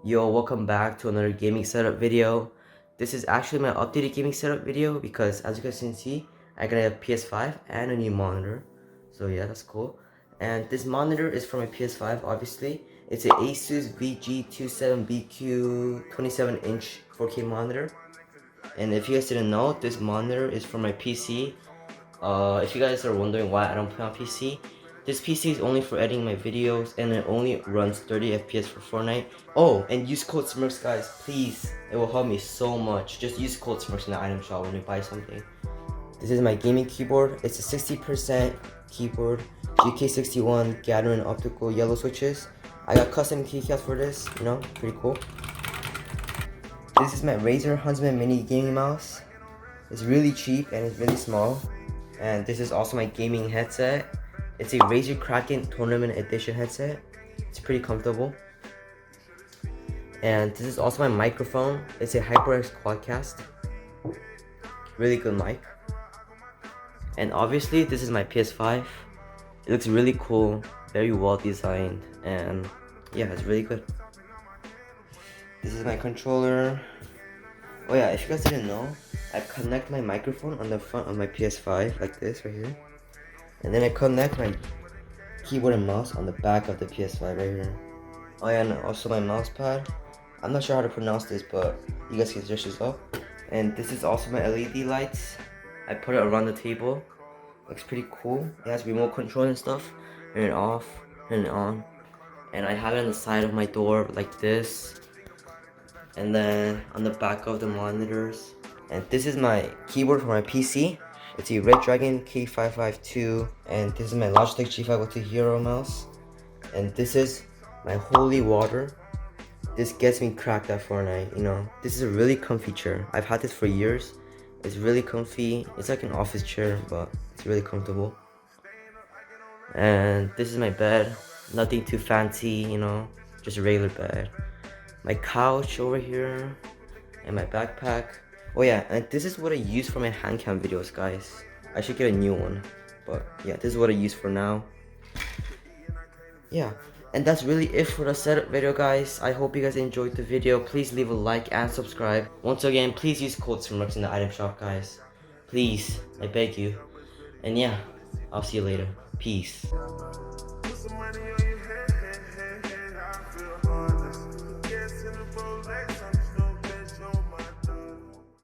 Yo, welcome back to another gaming setup video. This is actually my updated gaming setup video because as you guys can see, I got a PS5 and a new monitor. So yeah, that's cool. And this monitor is for my PS5, obviously. It's an Asus VG27BQ 27-inch 4K monitor. And if you guys didn't know, this monitor is for my PC. If you guys are wondering why I don't play on PC, this PC is only for editing my videos and it only runs 30 FPS for Fortnite. Oh, and use code SmurXz, guys, please. It will help me so much. Just use code SmurXz in the item shop when you buy something. This is my gaming keyboard. It's a 60% keyboard, GK61 Gathering optical yellow switches. I got custom keycaps for this, you know, pretty cool. This is my Razer Huntsman Mini gaming mouse. It's really cheap and it's really small. And this is also my gaming headset. It's a Razer Kraken Tournament Edition headset. It's pretty comfortable. And this is also my microphone. It's a HyperX Quadcast. Really good mic. And obviously this is my PS5. It looks really cool, very well designed, and yeah, it's really good. This is my controller. Oh yeah, if you guys didn't know, I connect my microphone on the front of my PS5 like this right here. And then I connect my keyboard and mouse on the back of the PS5 right here. Oh yeah, and also my mouse pad. I'm not sure how to pronounce this, but you guys can search this up. And this is also my LED lights. I put it around the table. Looks pretty cool. It has remote control and stuff. Turn it off, turn it on. And I have it on the side of my door like this. And then on the back of the monitors. And this is my keyboard for my PC. It's a Red Dragon K552, and this is my Logitech G502 Hero mouse. And this is my holy water. This gets me cracked at Fortnite, you know. This is a really comfy chair. I've had this for years. It's really comfy. It's like an office chair, but it's really comfortable. And this is my bed. Nothing too fancy, you know, just a regular bed. My couch over here, and my backpack. Oh yeah, and this is what I use for my hand cam videos, guys. I should get a new one, but yeah, this is what I use for now. Yeah, and that's really it for the setup video, guys. I hope you guys enjoyed the video. Please leave a like and subscribe. Once again, please use code SmurXz in the item shop, guys. Please, I beg you. And yeah, I'll see you later. Peace.